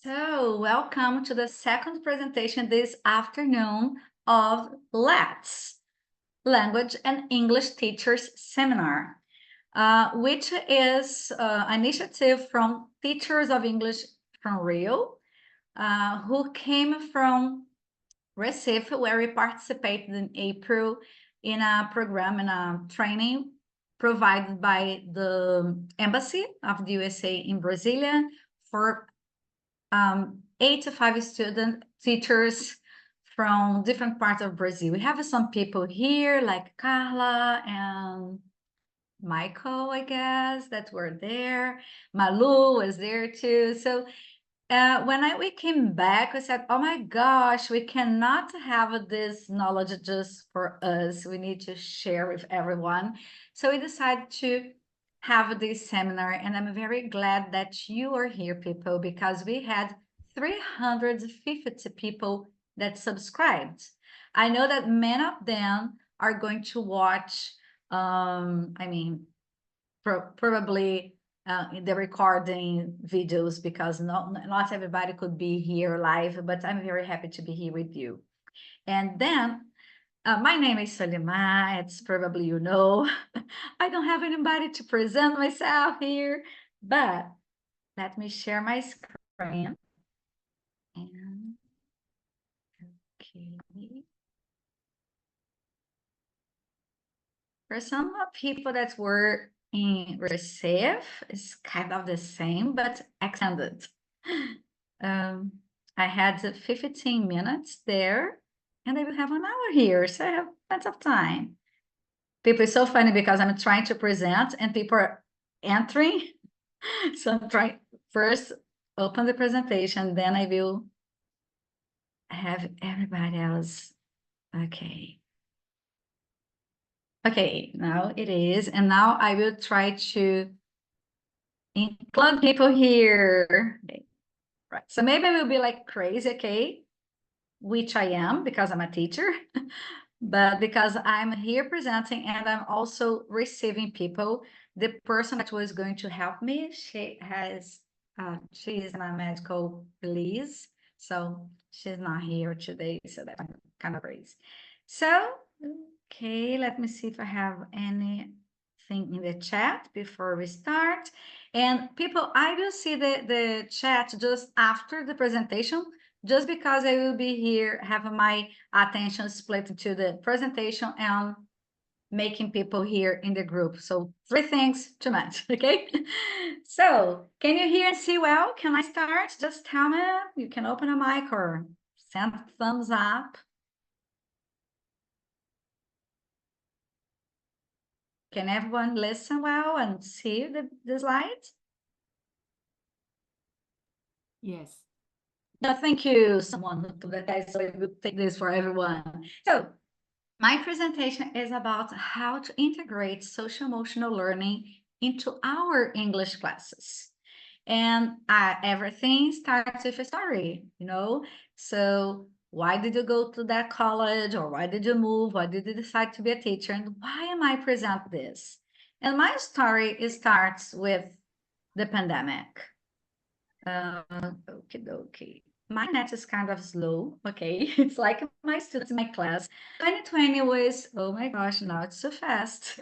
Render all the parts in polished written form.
So, welcome to the second presentation this afternoon of L.E.T S, Language and English Teachers Seminar, which is an initiative from teachers of English from Rio, who came from Recife, where we participated in April in a program and a training provided by the Embassy of the USA in Brasilia for 85 student teachers from different parts of Brazil. We have some people here like Carla and Michael, I guess, that were there. Malu was there too. So when we came back, we said, oh my gosh, we cannot have this knowledge just for us. We need to share with everyone. So we decided to have this seminar, and I'm very glad that you are here, people, because we had 350 people that subscribed. I know that many of them are going to watch, probably the recording videos, because not everybody could be here live, but I'm very happy to be here with you. And then my name is Solimar, it's probably you know. I don't have anybody to present myself here, but let me share my screen. And okay. For some people that were in Recife, it's kind of the same, but extended. I had 15 minutes there, and I will have an hour here, so I have plenty of time. People, it's so funny because I'm trying to present and people are entering. So I'm trying first open the presentation, then I will have everybody else. Okay. Okay, now it is. And now I will try to include people here. Okay. Right. So maybe I will be like crazy, okay? Which I am because I'm a teacher, but because I'm here presenting and I'm also receiving people. The person that was going to help me, she is in a medical release, so she's not here today, so that's kind of crazy. So, okay, let me see if I have anything in the chat before we start. And people, I will see the chat just after the presentation, just because I will be here, have my attention split into the presentation and making people here in the group. So 3 things too much, okay? So can you hear and see well? Can I start? Just tell me. You can open a mic or send a thumbs up. Can everyone listen well and see the slides? Yes. No, thank you, someone who that so I will take this for everyone. So my presentation is about how to integrate social emotional learning into our English classes. And everything starts with a story, you know? So why did you go to that college, or why did you move? Why did you decide to be a teacher? And why am I present this? And my story starts with the pandemic. Okay. My net is kind of slow, okay? It's like my students in my class. 2020 was, oh my gosh, now it's so fast.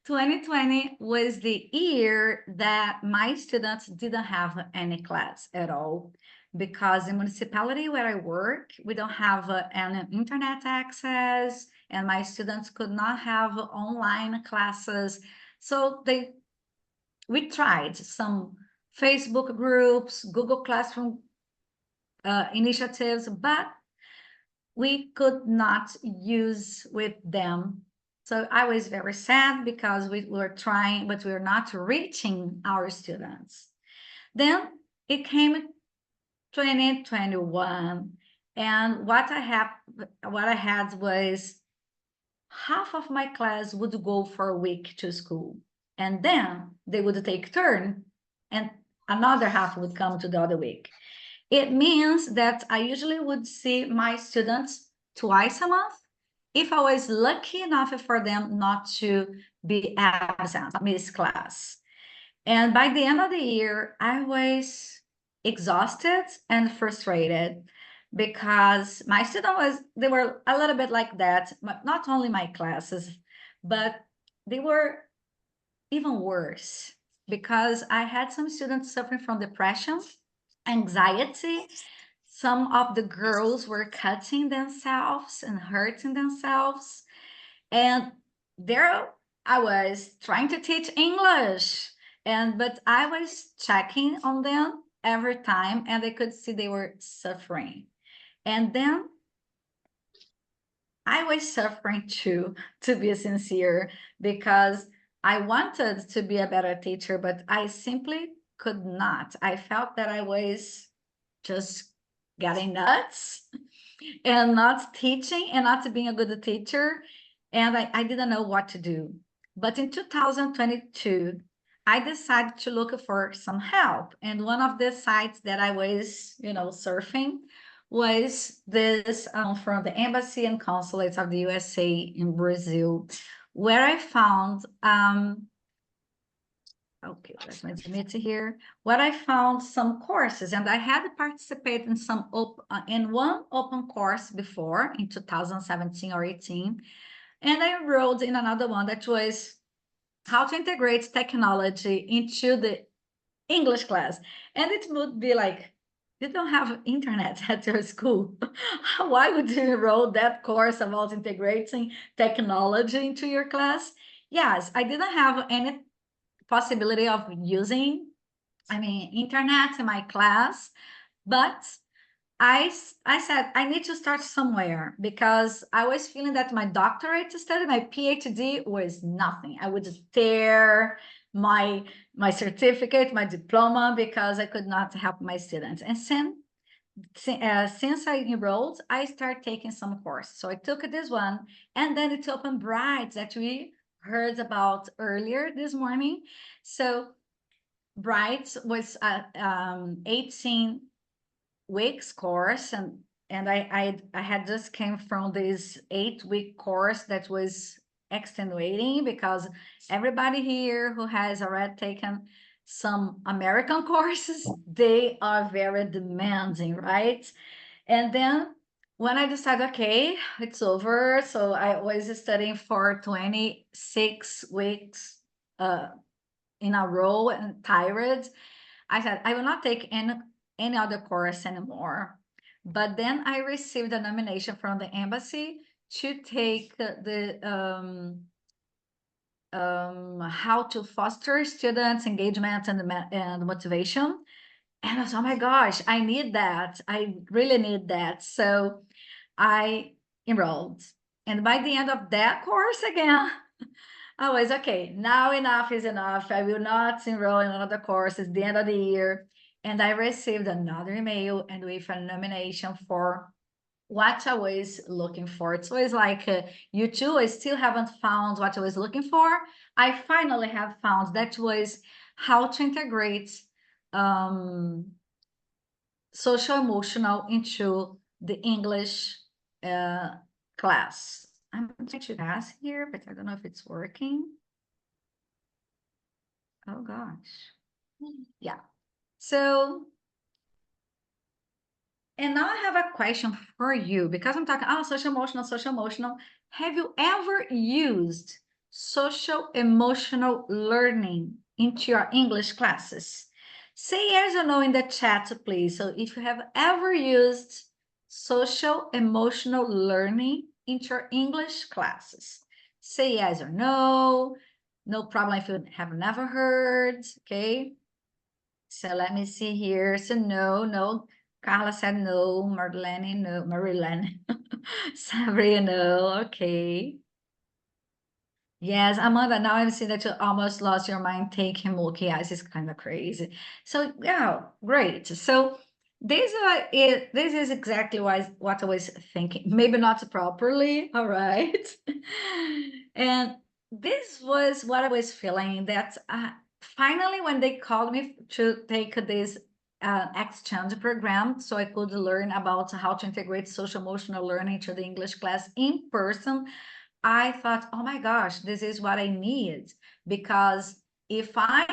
2020 was the year that my students didn't have any class at all, because the municipality where I work, we don't have an internet access, and my students could not have online classes. So we tried some Facebook groups, Google Classroom initiatives, but we could not use with them. So I was very sad because we were trying, but we were not reaching our students. Then it came 2021, and what I had was half of my class would go for a week to school, and then they would take turn, and another half would come to the other week. It means that I usually would see my students twice a month if I was lucky enough for them not to be absent, miss class. And by the end of the year, I was exhausted and frustrated because my they were a little bit like that, not only my classes, but they were even worse because I had some students suffering from depression, anxiety. Some of the girls were cutting themselves and hurting themselves. And there I was trying to teach English, but I was checking on them every time, and I could see they were suffering. And then I was suffering too, to be sincere, because I wanted to be a better teacher, but I simply could not. I felt that I was just getting nuts and not teaching and not being a good teacher. And I didn't know what to do. But in 2022, I decided to look for some help. And one of the sites that I was, surfing was this from the embassy and consulates of the USA in Brazil, where I found okay, let's admit here. What I found some courses, and I had participated in in one open course before in 2017 or 18, and I enrolled in another one that was how to integrate technology into the English class. And it would be like, you don't have internet at your school. Why would you enroll that course about integrating technology into your class? Yes, I didn't have any possibility of using, internet in my class, but I said, I need to start somewhere because I was feeling that my doctorate study, my PhD was nothing. I would tear my certificate, my diploma, because I could not help my students. And since I enrolled, I started taking some courses. So I took this one, and then it opened Bright that we heard about earlier this morning. So Bright was a 18 weeks course, and I had just came from this 8-week course that was extenuating because everybody here who has already taken some American courses, they are very demanding, right? And then when I decided, okay, it's over, so I was studying for 26 weeks in a row and tired. I said, I will not take any other course anymore. But then I received a nomination from the embassy to take the how to foster students' engagement and motivation. And I was, oh my gosh, I need that. I really need that. So I enrolled. And by the end of that course again, I was, okay, now enough is enough. I will not enroll in another course. It's the end of the year. And I received another email and with a nomination for what I was looking for. It was like, you too, I still haven't found what I was looking for. I finally have found that was how to integrate social emotional into the English class. I'm trying to pass here, but I don't know if it's working. Oh gosh. Yeah. So, and now I have a question for you because I'm talking, social emotional, social emotional. Have you ever used social emotional learning into your English classes? Say yes or no in the chat, please. So if you have ever used social emotional learning into your English classes, say yes or no. No problem if you have never heard, okay? So let me see here. So no. Carla said no. Marlene, no. Marilyn. Sabrina, no. Okay. Yes, Amanda, now I'm seeing that you almost lost your mind taking Mookie. Yes, it's kind of crazy. So yeah, great. So this is exactly what I was thinking. Maybe not properly, all right. And this was what I was feeling that finally when they called me to take this exchange program, so I could learn about how to integrate social emotional learning to the English class in person, I thought, oh my gosh, this is what I need. Because if I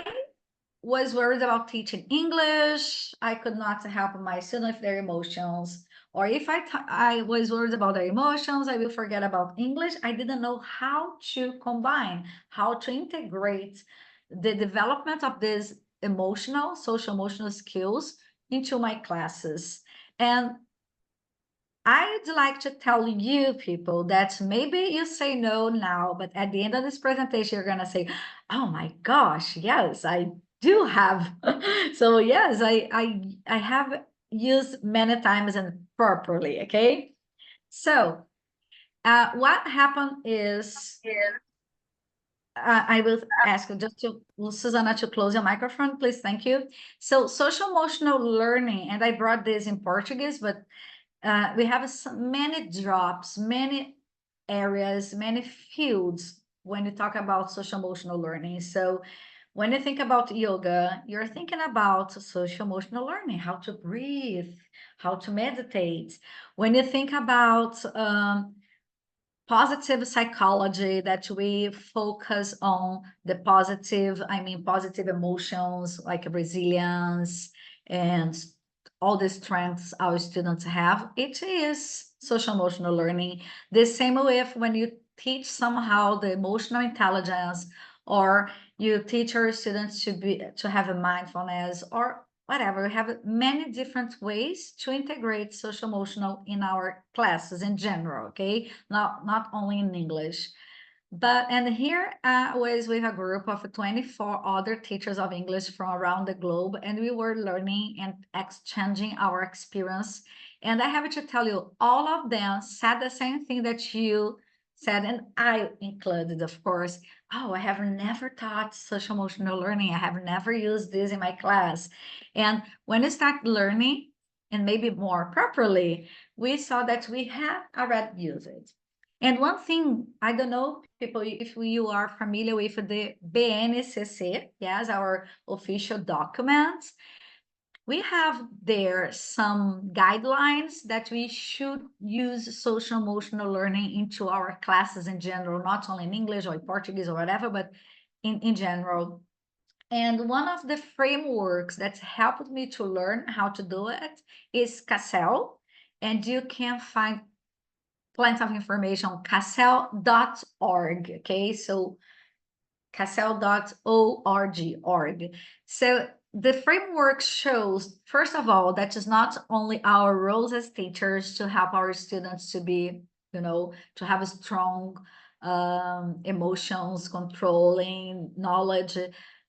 was worried about teaching English, I could not help my students with their emotions. Or if I was worried about their emotions, I will forget about English. I didn't know how to combine, how to integrate the development of these emotional, social emotional skills into my classes. And I'd like to tell you people that maybe you say no now, but at the end of this presentation, you're gonna say, oh my gosh, yes, I do have. So yes, I have used many times and properly, okay? So what happened is, I will ask you just to, Susanna, to close your microphone, please, thank you. So social emotional learning, and I brought this in Portuguese, but we have many drops, many areas, many fields when you talk about social emotional learning. So when you think about yoga, you're thinking about social emotional learning, how to breathe, how to meditate. When you think about positive psychology, that we focus on the positive, positive emotions like resilience and all the strengths our students have, it is social emotional learning. The same way if when you teach somehow the emotional intelligence, or you teach your students to have a mindfulness or whatever, we have many different ways to integrate social emotional in our classes in general, okay? Not only in English. And here I was with a group of 24 other teachers of English from around the globe, and we were learning and exchanging our experience. And I have to tell you, all of them said the same thing that you said, and I included, of course. Oh, I have never taught social emotional learning. I have never used this in my class. And when you start learning, and maybe more properly, we saw that we had already used it. And one thing, I don't know, people, if you are familiar with the BNCC, yes, our official documents, we have there some guidelines that we should use social emotional learning into our classes in general, not only in English or in Portuguese or whatever, but in general. And one of the frameworks that's helped me to learn how to do it is CASEL. And you can find plenty of information on casel.org, okay? So casel.org. So the framework shows, first of all, that is not only our roles as teachers to help our students to be, to have a strong emotions, controlling knowledge,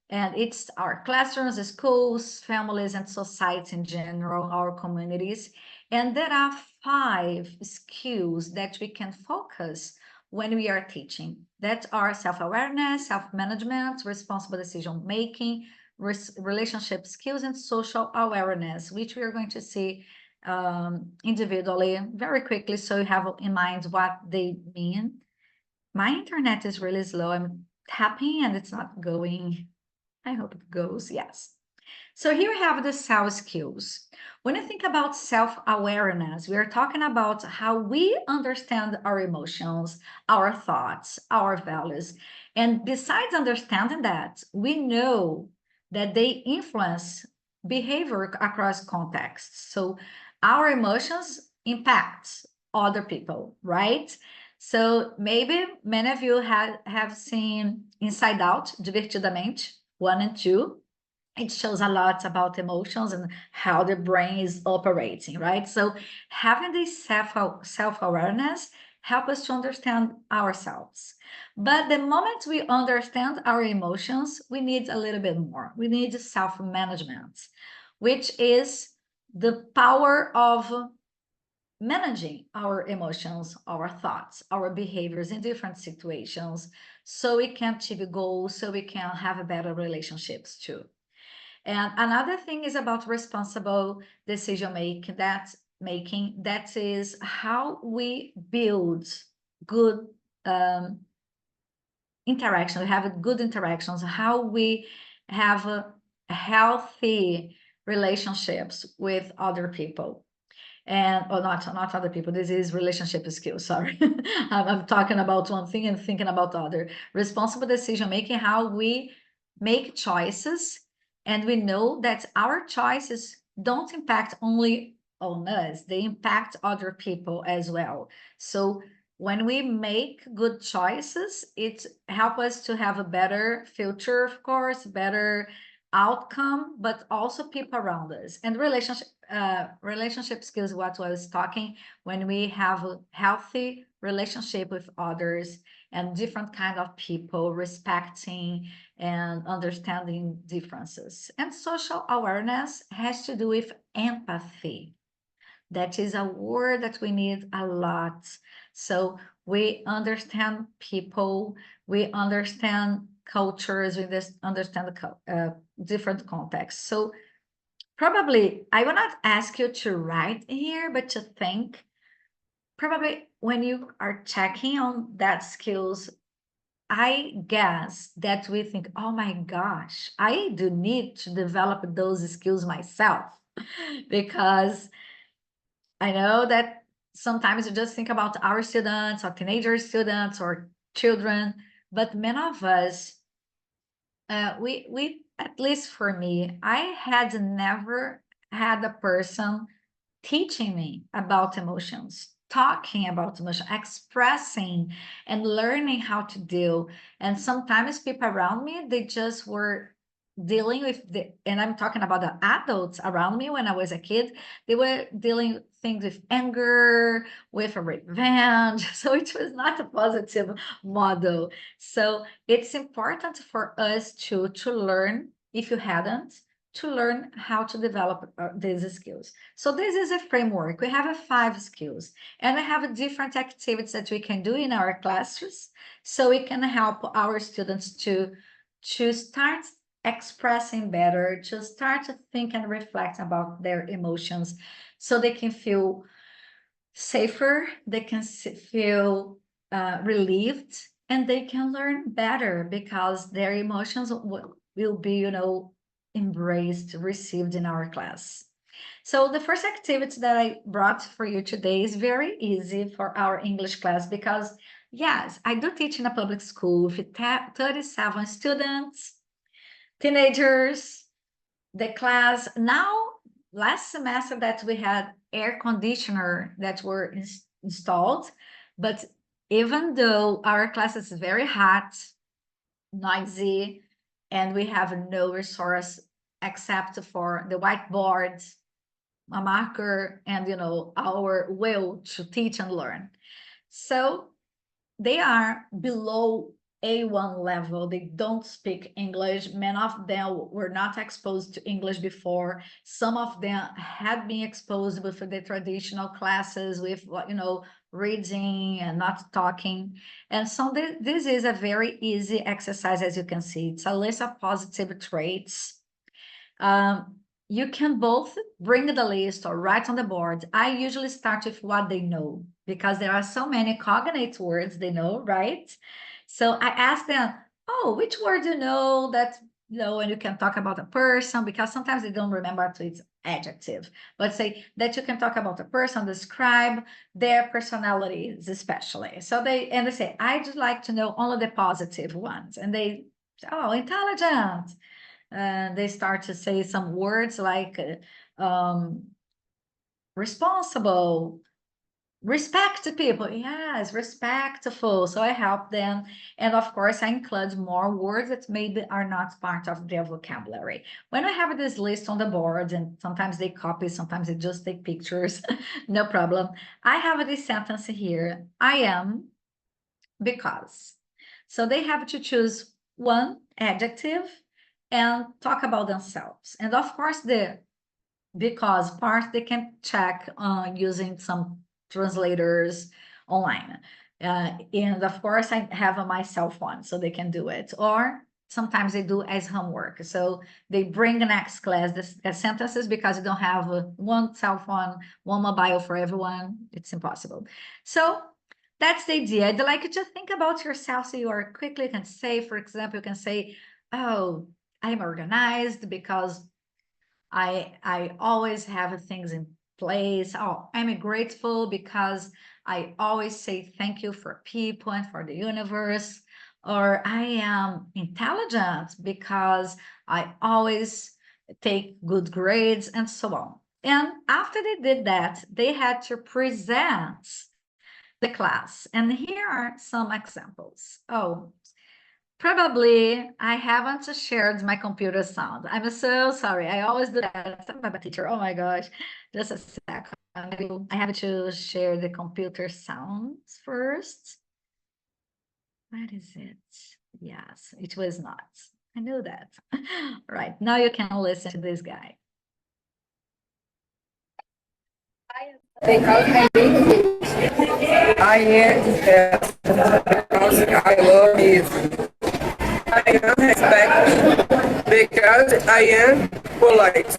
and it's our classrooms, schools, families, and society in general, our communities. And there are 5 skills that we can focus when we are teaching. That are self-awareness, self-management, responsible decision-making, relationship skills, and social awareness, which we are going to see individually very quickly, so you have in mind what they mean. My internet is really slow. I'm tapping and it's not going. I hope it goes, yes. So here we have the self skills. When you think about self-awareness, we are talking about how we understand our emotions, our thoughts, our values. And besides understanding that, we know that they influence behavior across contexts. So our emotions impact other people, right? So maybe many of you have seen Inside Out, Divertidamente, 1 and 2. It shows a lot about emotions and how the brain is operating, right? So having this self-awareness help us to understand ourselves. But the moment we understand our emotions, we need a little bit more. We need self-management, which is the power of managing our emotions, our thoughts, our behaviors in different situations, so we can achieve goals, so we can have better relationships too. And another thing is about responsible decision making. That is how we build good interaction. We have good interactions. How we have healthy relationships with other people. And or not other people. This is relationship skills. Sorry, I'm talking about one thing and thinking about other. Responsible decision making. How we make choices And we know that our choices don't impact only on us, they impact other people as well. So when we make good choices, it helps us to have a better future, of course, better outcome, but also people around us. And relationship skills, what I was talking, when we have a healthy relationship with others and different kind of people, respecting and understanding differences. And social awareness has to do with empathy. That is a word that we need a lot. So we understand people, we understand cultures, we just understand the different contexts. So probably I will not ask you to write here, but to think. Probably when you are checking on that skills, I guess that we think, oh my gosh, I do need to develop those skills myself because I know that sometimes you just think about our students or teenager students or children, but many of us, we at least for me, I had never had a person teaching me about emotions, talking about emotion, expressing and learning how to deal. And sometimes people around me, they just were dealing with and I'm talking about the adults around me when I was a kid, they were dealing with things with anger, with a revenge. So it was not a positive model. So it's important for us to learn, if you hadn't, to learn how to develop these skills. So this is a framework. We have 5 skills, and we have different activities that we can do in our classes, so we can help our students to start expressing better, to start to think and reflect about their emotions, so they can feel safer, they can feel relieved, and they can learn better because their emotions will be, embraced, received in our class. So the first activity that I brought for you today is very easy for our English class because, yes, I do teach in a public school with 37 students, teenagers, the class. Now, last semester that we had air conditioner that were installed, but even though our class is very hot, noisy, and we have no resource except for the whiteboard, a marker, and our will to teach and learn. So they are below A1 level. They don't speak English. Many of them were not exposed to English before. Some of them had been exposed with the traditional classes with, reading and not talking. And so this is a very easy exercise, as you can see. It's a list of positive traits. You can both bring the list or write on the board. I usually start with what they know because there are so many cognate words they know, right? So I ask them, oh, which word you know that, and you can talk about a person, because sometimes they don't remember to its adjective, but say that you can talk about a person, describe their personalities especially. So they say, I just like to know only the positive ones. And they, oh, intelligent. They start to say some words like responsible, respect people. Yes, respectful. So I help them. And of course, I include more words that maybe are not part of their vocabulary. When I have this list on the board, and sometimes they copy, sometimes they just take pictures, no problem. I have this sentence here. I am because. So they have to choose one adjective and talk about themselves. And of course, the because part they can check using some translators online. And of course, I have on my cell phone, so they can do it. Or sometimes they do as homework. So they bring the next class the sentences because you don't have one cell phone, one mobile for everyone. It's impossible. So that's the idea. I'd like you to think about yourself so you are quickly can say, for example, you can say, oh, I'm organized because I always have things in place. Oh, I'm grateful because I always say thank you for people and for the universe. or I am intelligent because I always take good grades, and so on. And after they did that, they had to present the class. And here are some examples. Oh, probably I haven't shared my computer sound. I'm so sorry. I always do that. I'm a teacher. Oh my gosh. Just a second. I have to share the computer sounds first. What is it? Yes, it was not. I knew that. Right. Now you can listen to this guy. Because I need it. I am because I love it. I am respect because I am polite.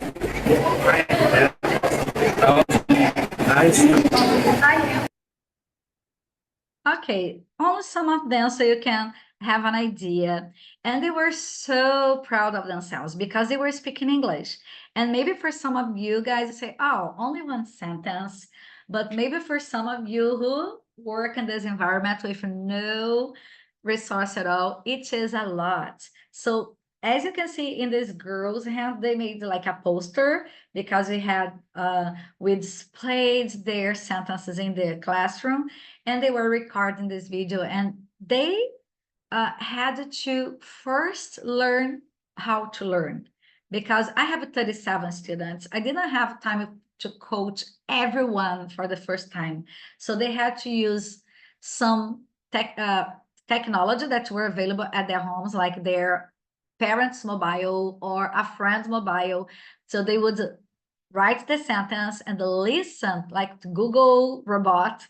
Okay, only some of them so you can have an idea. And they were so proud of themselves because they were speaking English. And maybe for some of you guys say, oh, only one sentence. But maybe for some of you who work in this environment with no resource at all, it is a lot. So as you can see in this girl's hand, they made like a poster because we displayed their sentences in the classroom, and they were recording this video, and they had to first learn how to learn, because I have 37 students. I didn't have time to coach everyone for the first time. So they had to use some technology that were available at their homes, like their parents' mobile or a friend's mobile. So they would write the sentence and listen like Google robot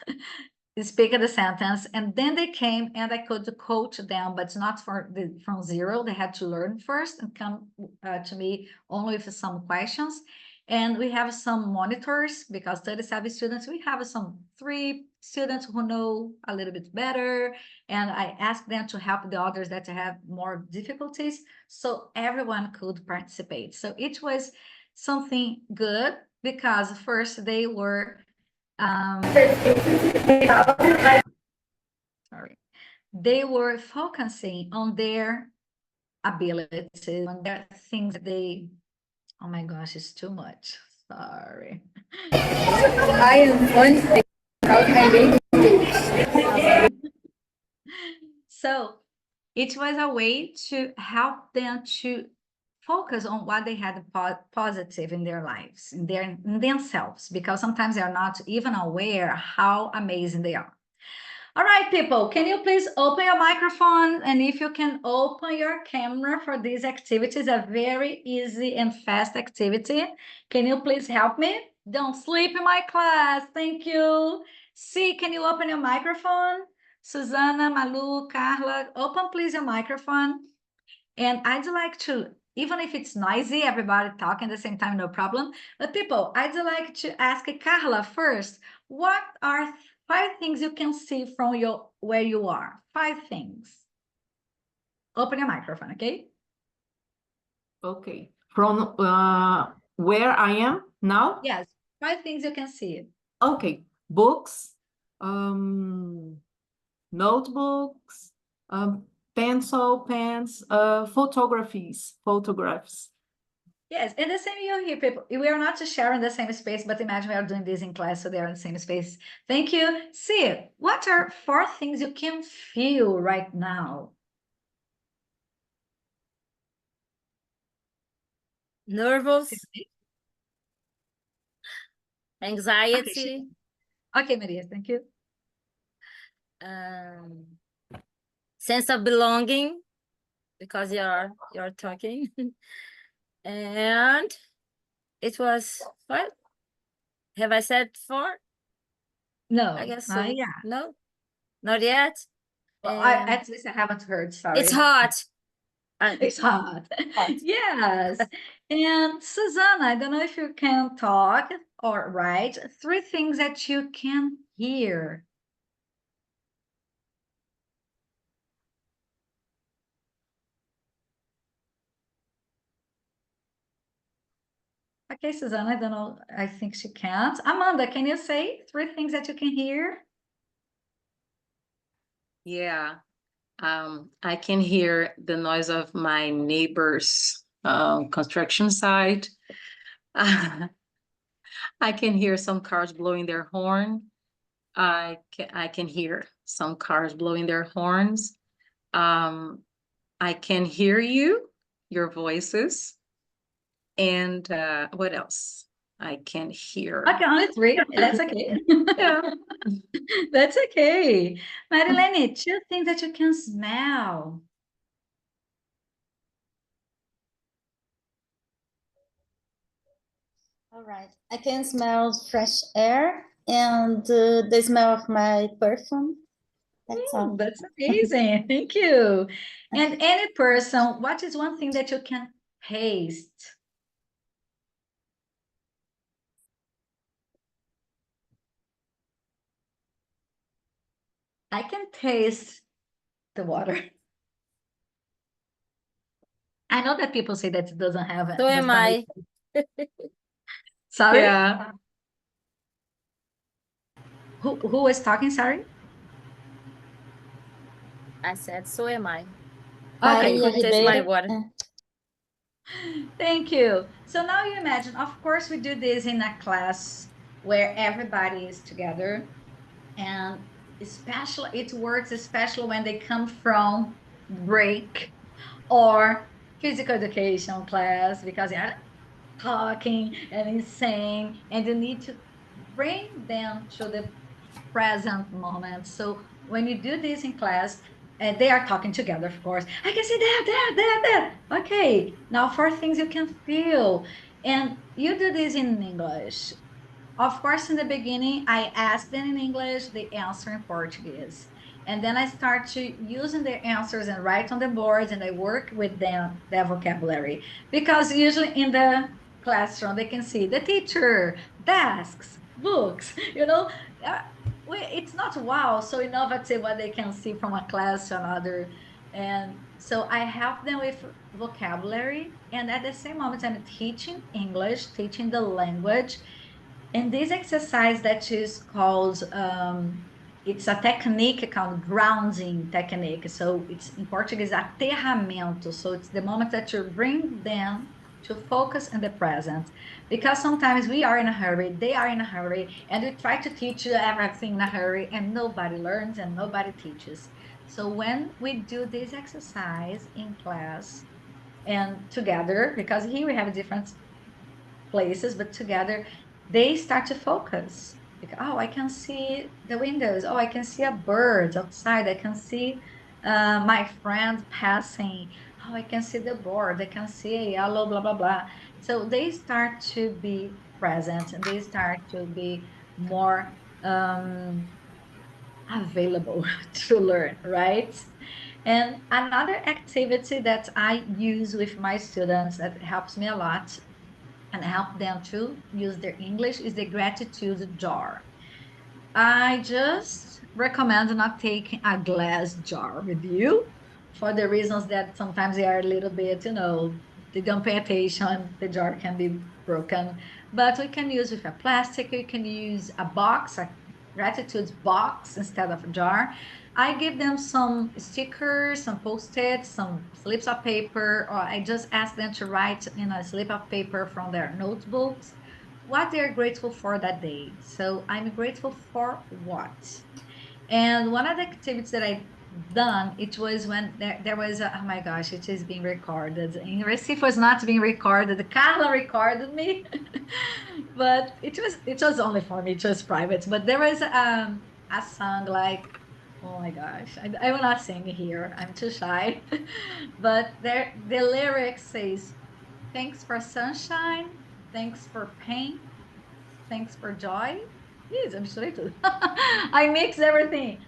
speak the sentence, and then they came and I could coach them, but not from zero. They had to learn first and come to me only with some questions. And we have some monitors because 37 students, we have some 3 students who know a little bit better, and I ask them to help the others that have more difficulties, so everyone could participate. So it was something good because first they were sorry, they were focusing on their abilities, on their things that they, oh my gosh, it's too much. Sorry. I am one because I need it. So it was a way to help them to focus on what they had positive in their lives, in themselves, because sometimes they are not even aware how amazing they are. All right, people, can you please open your microphone? And if you can open your camera for this activity, it's a very easy and fast activity. Can you please help me? Don't sleep in my class. Thank you. See, can you open your microphone? Susanna, Malu, Carla, open please your microphone. And I'd like to, even if it's noisy, everybody talking at the same time, no problem. But people, I'd like to ask Carla first, what are 5 things you can see from where you are? 5 things. Open your microphone, okay? Okay. From where I am now? Yes, 5 things you can see. Okay. Books, notebooks, pencil, pens, photographs. Yes, and the same here, people. We are not sharing the same space, but imagine we are doing this in class, so they are in the same space. Thank you. See, what are 4 things you can feel right now? Nervous, anxiety, Okay, Maria, thank you. sense of belonging, because you're talking, and it was what? Have I said 4? No, I guess so. not yet. No, not yet. Well, at least I haven't heard, sorry. It's hot. It's hot. Yes. And Susanna, I don't know if you can talk or write 3 things that you can hear. Okay, Susanna, I don't know. I think she can't. Amanda, can you say 3 things that you can hear? Yeah. I can hear the noise of my neighbor's construction site. I can hear some cars blowing their horn. I can hear some cars blowing their horns. I can hear you, your voices. And what else? I can hear. Okay, only 3. That's okay. Yeah. That's okay. Marilene, 2 things that you can smell. All right. I can smell fresh air and the smell of my perfume. That's all. That's amazing. Thank you. And any person, what is one thing that you can taste? I can taste the water. I know that people say that it doesn't have it. So am I. Sorry? Yeah. Who was talking? Sorry? I said, so am I. Okay, I could taste my water. thank you. So now you imagine, of course, we do this in a class where everybody is together, and especially it works especially when they come from break or physical education class, because they are talking and insane, and you need to bring them to the present moment. So when you do this in class, they are talking together, of course. I can see that. Okay, now 4 things you can feel. And you do this in English. Of course, in the beginning, I ask them in English, they answer in Portuguese. And then I start to using their answers and write on the boards, and I work with them, their vocabulary. Because usually in the classroom, they can see the teacher, desks, books, it's not wow, so innovative what they can see from a class to another. And so I help them with vocabulary. And at the same moment, I'm teaching English, teaching the language. And this exercise that is called, it's a technique called grounding technique. So it's in Portuguese, aterramento. So it's the moment that you bring them to focus in the present. Because sometimes we are in a hurry, they are in a hurry, and we try to teach you everything in a hurry, and nobody learns and nobody teaches. So when we do this exercise in class and together, because here we have different places, but together they start to focus. Like, oh, I can see the windows. Oh, I can see a bird outside. I can see my friend passing. Oh, I can see the board. I can see a yellow, blah, blah, blah. So they start to be present, and they start to be more available to learn, right? And another activity that I use with my students that helps me a lot and help them to use their English is the gratitude jar. I just recommend not taking a glass jar with you for the reasons that sometimes they are a little bit, they don't pay attention, the jar can be broken. But we can use with a plastic, we can use a box, a gratitude box instead of a jar. I give them some stickers, some post-its, some slips of paper, or I just ask them to write in a slip of paper from their notebooks what they're grateful for that day. So I'm grateful for what? And one of the activities that I done, it was when there was oh my gosh, it is being recorded. In Recife was not being recorded. Carla recorded me, but it was only for me, it was private. But there was a song like, oh my gosh, I will not sing here. I'm too shy. But the lyrics says, thanks for sunshine, thanks for pain, thanks for joy. Yes, I'm straight. I mix everything.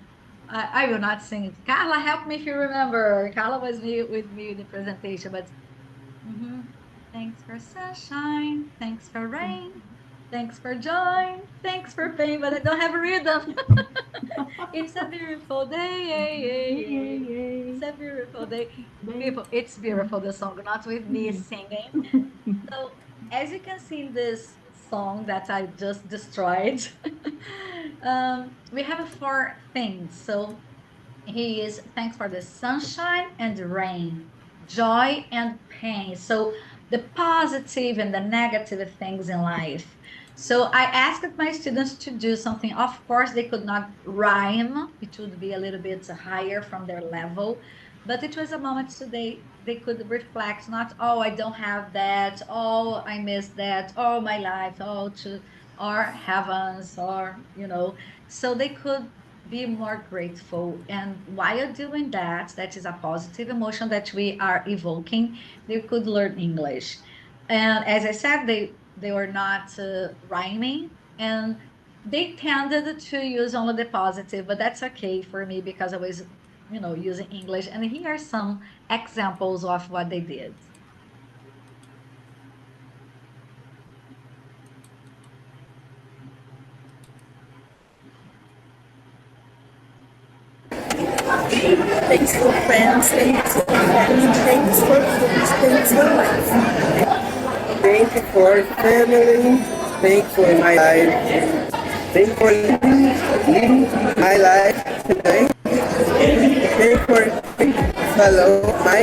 I will not sing it. Carla, help me if you remember. Carla was with me in the presentation, but thanks for sunshine, thanks for rain, thanks for joy, thanks for pain, but I don't have a rhythm. It's a beautiful day. It's a beautiful day. People, it's beautiful, the song, not with me singing. So as you can see in this song that I just destroyed, we have 4 things. So he is thanks for the sunshine and the rain, joy and pain. So the positive and the negative things in life. So I asked my students to do something. Of course, they could not rhyme. It would be a little bit higher from their level, but it was a moment so they could reflect, not, oh, I don't have that, oh, I missed that, oh, my life, oh, to or heavens, or so they could be more grateful. And while doing that, that is a positive emotion that we are evoking, they could learn English. And as I said, they were not rhyming, and they tended to use only the positive, but that's okay for me because I was, using English. And here are some examples of what they did. Thanks for friends, thanks for family, thanks for food, thanks for life. Thank you for family, thank you for my life. Thank you for living my life today. Thank you for follow my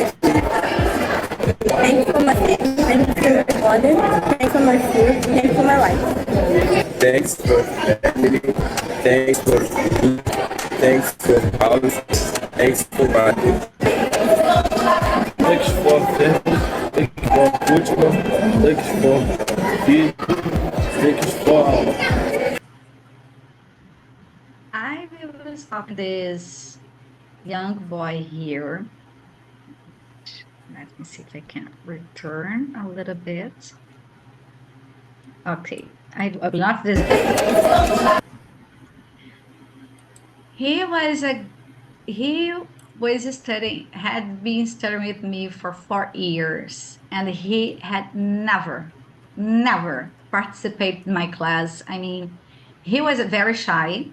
Thank you for my family, thank you for my body, thank you for my food, thank you for my life. Thanks for family, thanks for food, thanks for house, thanks for body. Thanks for family, thanks for football, thanks for food, thanks for I will stop this young boy here. Let me see if I can return a little bit. Okay, I will not this. He had been studying with me for 4 years, and he had never participated in my class. I mean, he was very shy,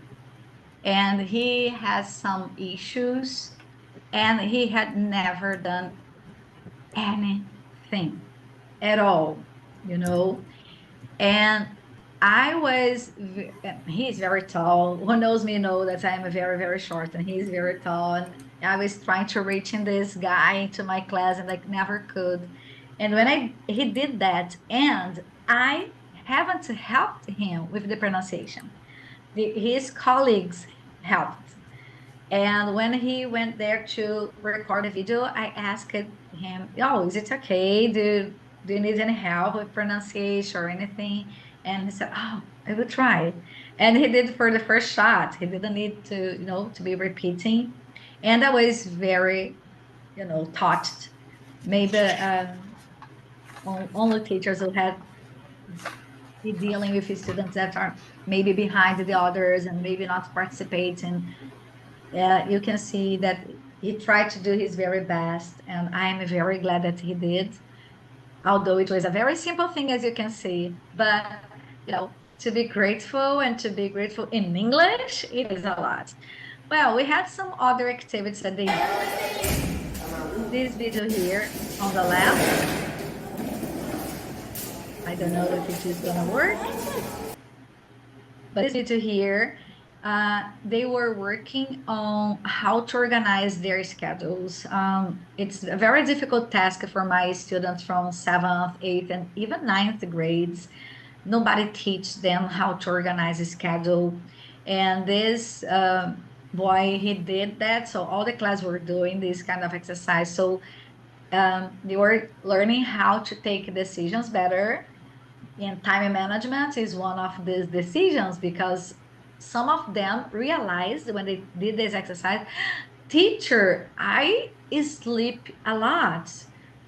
and he has some issues, and he had never done anything at all, And he's very tall. Who knows me know that I'm very, very short, and he's very tall. And I was trying to reach in this guy into my class, and I never could. And he did that, and I haven't helped him with the pronunciation. His colleagues helped. And when he went there to record a video, I asked him, "Oh, is it okay? Do you need any help with pronunciation or anything?" And he said, "Oh, I will try." And he did for the first shot. He didn't need to be repeating. And I was very, touched. Maybe only teachers who had be dealing with students that are maybe behind the others and maybe not participating. You can see that he tried to do his very best, and I'm very glad that he did, although it was a very simple thing, as you can see. But, to be grateful and to be grateful in English, it is a lot. Well, we had some other activities that they this video here on the left. I don't know if it is gonna work, but this video here, they were working on how to organize their schedules. It's a very difficult task for my students from 7th, 8th, and even 9th grades. Nobody teach them how to organize a schedule. And this boy, he did that. So all the class were doing this kind of exercise. So they were learning how to take decisions better. And time management is one of these decisions, because some of them realized when they did this exercise, "Teacher, I sleep a lot.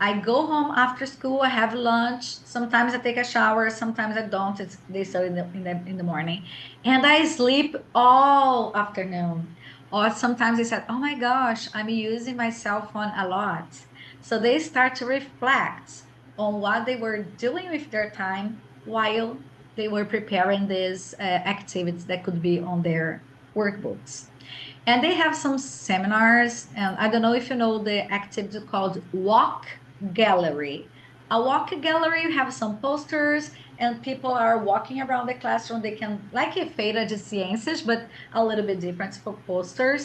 I go home after school, I have lunch, sometimes I take a shower, sometimes I don't." They start in the morning, and I sleep all afternoon. Or sometimes they said, "Oh my gosh, I'm using my cell phone a lot." So they start to reflect on what they were doing with their time while they were preparing these activities that could be on their workbooks. And they have some seminars, and I don't know if you know the activity called Walk Gallery. A walk gallery, you have some posters, and people are walking around the classroom. They can, like a Feira de Ciências, but a little bit different for posters.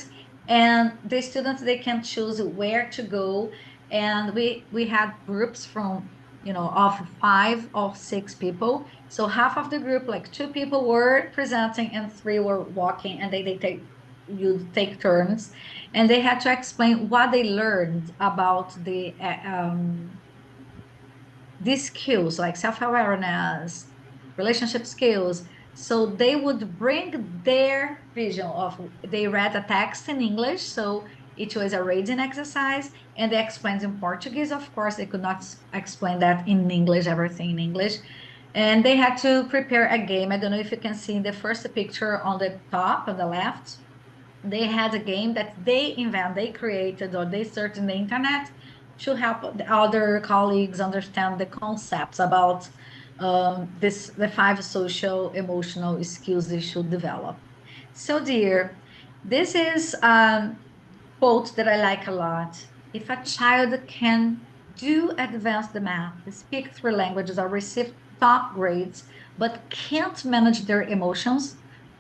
And the students, they can choose where to go. And we had groups from, of 5 or 6 people. So half of the group, like 2 people were presenting and 3 were walking, and you take turns, and they had to explain what they learned about these skills like self-awareness, relationship skills. So they would bring their vision of, they read a text in English, so it was a reading exercise, and they explained in Portuguese. Of course, they could not explain that in English, everything in English. And they had to prepare a game. I don't know if you can see in the first picture on the top, on the left, they had a game that they created, or they searched in the internet to help the other colleagues understand the concepts about the 5 social emotional skills they should develop. So dear, this is a quote that I like a lot. If a child can do advanced math, speak 3 languages, or receive top grades, but can't manage their emotions,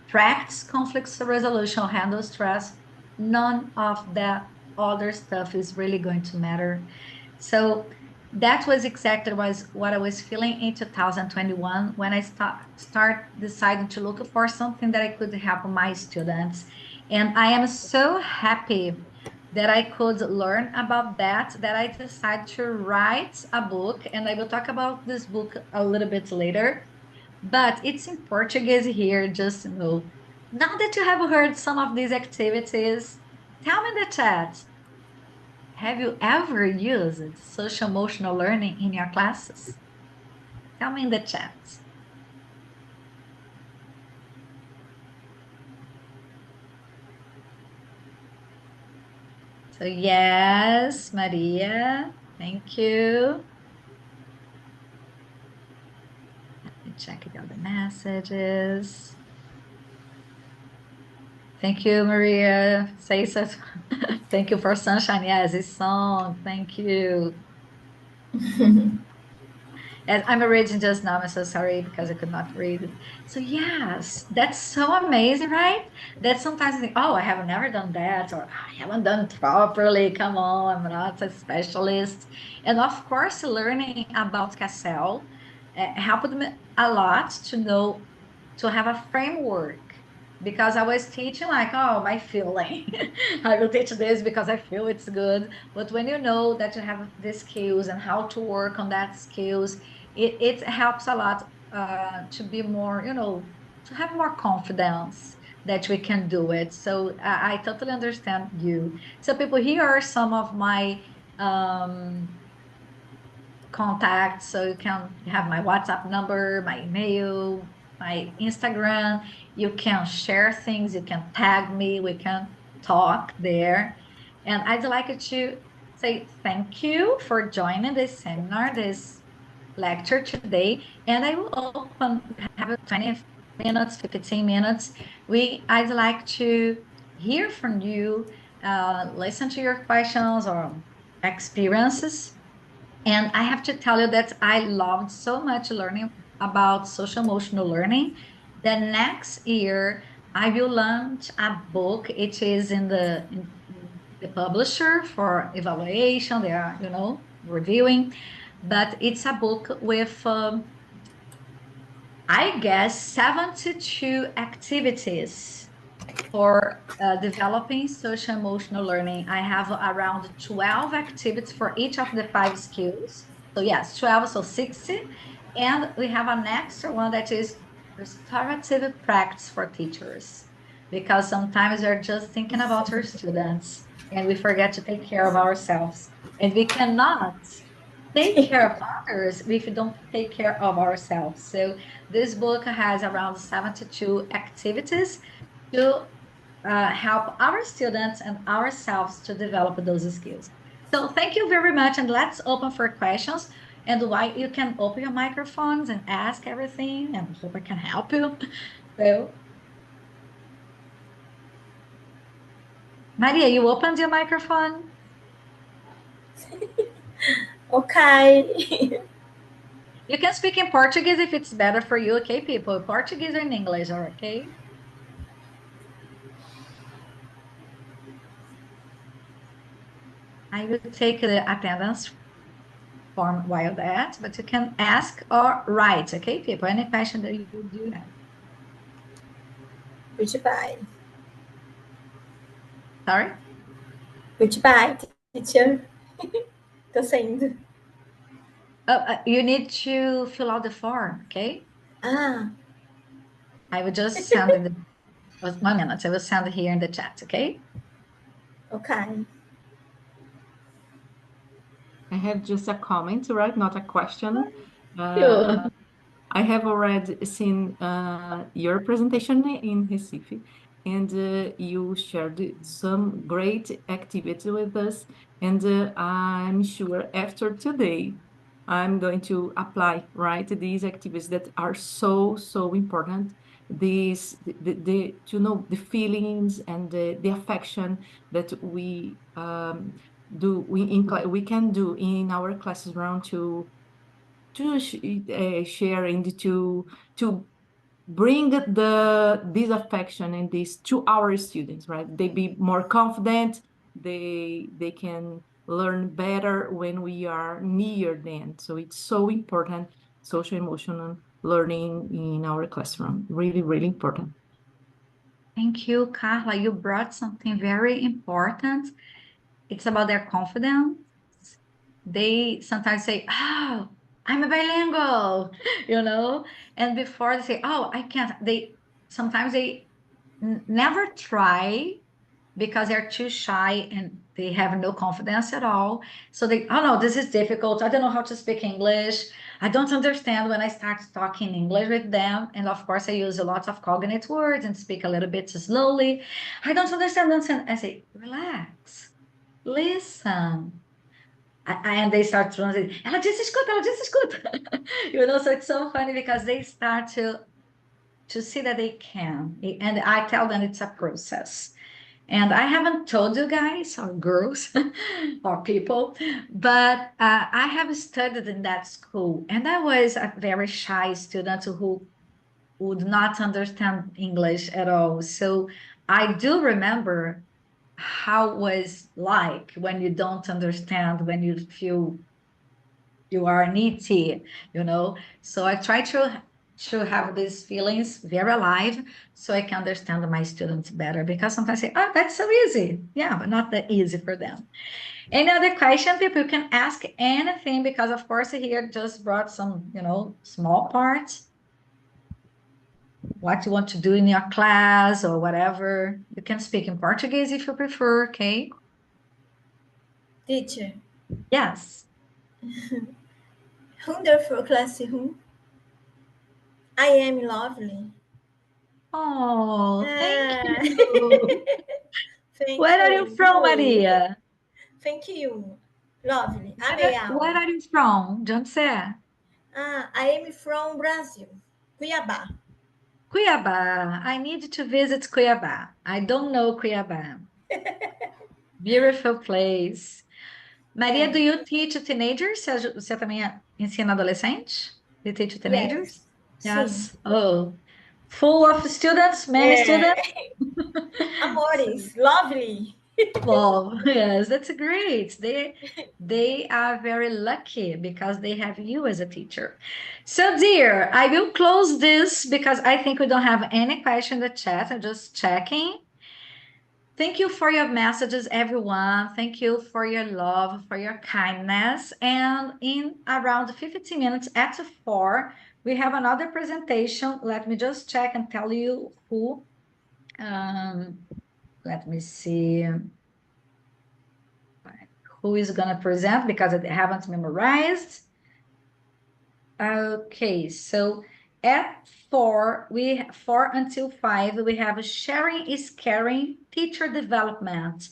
practice conflict resolution, handle stress, none of that other stuff is really going to matter. So that was exactly what I was feeling in 2021 when I start deciding to look for something that I could help my students. And I am so happy that I could learn about that I decided to write a book, and I will talk about this book a little bit later, but it's in Portuguese here, just to know. Now that you have heard some of these activities, tell me in the chat, have you ever used social emotional learning in your classes? Tell me in the chat. So yes, Maria, thank you. Let me check the other messages. Thank you, Maria. Say so. Thank you for sunshine. Yes, this song. Thank you. And I'm reading just now. I'm so sorry because I could not read it. So yes, that's so amazing, right? That sometimes I think, oh, I have never done that, or I haven't done it properly. Come on, I'm not a specialist. And of course, learning about Cassell helped me a lot to know, to have a framework. Because I was teaching like, oh, my feeling. I will teach this because I feel it's good. But when you know that you have the skills and how to work on that skills, it helps a lot to be more, to have more confidence that we can do it. So I totally understand you. So people, here are some of my contacts. So you can have my WhatsApp number, my email, my Instagram. You can share things, you can tag me, we can talk there. And I'd like to say thank you for joining this seminar, this lecture today, and I will have 20 minutes, 15 minutes. I'd like to hear from you, listen to your questions or experiences. And I have to tell you that I loved so much learning about social emotional learning. The next year, I will launch a book. It is in the publisher for evaluation. They are, reviewing, but it's a book with, I guess, 72 activities for developing social emotional learning. I have around 12 activities for each of the 5 skills. So yes, 12, so 60. And we have an extra one that is restorative practice for teachers. Because sometimes we're just thinking about our students and we forget to take care of ourselves. And we cannot take care of others if we don't take care of ourselves. So this book has around 72 activities to help our students and ourselves to develop those skills. So thank you very much, and let's open for questions. And why you can open your microphones and ask everything, and hope I can help you. So, Maria, you opened your microphone? Okay. You can speak in Portuguese if it's better for you, okay, people? Portuguese or in English, or okay? I will take the attendance form while that, but you can ask or write, okay, people? Any question that you do have. Goodbye. Sorry? Goodbye, teacher. Tô saindo. Oh, you need to fill out the form, okay? Ah, I will just send it. 1 minute. I will send it here in the chat, okay? okay. I have just a comment, right? Not a question. Sure. I have already seen your presentation in Recife, and you shared some great activity with us. And I'm sure after today, I'm going to apply, right, these activities that are so, so important. The to know the feelings and the affection that we we can do in our classes around to share and to bring this affection and this to our students, right? They be more confident, they can learn better when we are near them. So it's so important, social emotional learning in our classroom. Really, really important. Thank you, Carla. You brought something very important. It's about their confidence. They sometimes say, "Oh, I'm a bilingual," you know, and before they say, "Oh, I can't," they sometimes they never try because they're too shy and they have no confidence at all. So they, oh no, this is difficult. I don't know how to speak English. I don't understand when I start talking English with them. And of course, I use a lot of cognate words and speak a little bit slowly. I don't understand. I say, relax, listen. And they start translating. Ela disse escuta, ela disse escuta. You know, so it's so funny because they start to see that they can. And I tell them it's a process. And I haven't told you guys or girls or people, but I have studied in that school, and I was a very shy student who would not understand English at all. So I do remember how it was like when you don't understand, when you feel you are an ET, you know. So I try to have these feelings very alive so I can understand my students better, because sometimes I say, oh, that's so easy. Yeah, but not that easy for them. Any other question, people? You can ask anything, because of course here just brought some, you know, small parts. What you want to do in your class or whatever. You can speak in Portuguese if you prefer, okay? Teacher, Yes. wonderful classroom. I am lovely. Oh, thank Ah. you. Thank Where are you you. from, Maria? Thank you. Lovely. Amei a Where aula. are you from? De onde você é? I am from Brazil, Cuiabá. Cuiabá. I need to visit Cuiabá. I don't know Cuiabá. Beautiful place. Maria, do you teach teenagers? Você também ensina adolescente? You teach teenagers? Yes. Sim. Yes. Oh, full of students, many students. Amores, lovely. Well, yes, that's great. They are very lucky because they have you as a teacher. So, dear, I will close this because I think we don't have any question in the chat. I'm just checking. Thank you for your messages, everyone. Thank you for your love, for your kindness. And in around 15 minutes at 4, we have another presentation. Let me just check and tell you who. Let me see who is going to present because I haven't memorized. Okay, so at 4 until 5, we have Sharing is Caring, Teacher Development.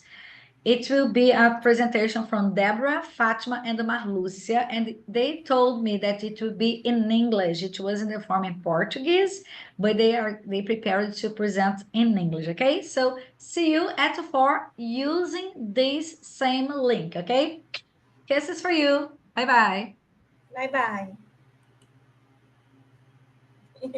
It will be a presentation from Deborah, Fatima, and Marlucia, and they told me that it will be in English. It was in the form in Portuguese, but they prepared to present in English, okay? So see you at 4 using this same link, okay? Kisses for you. Bye-bye. Bye bye.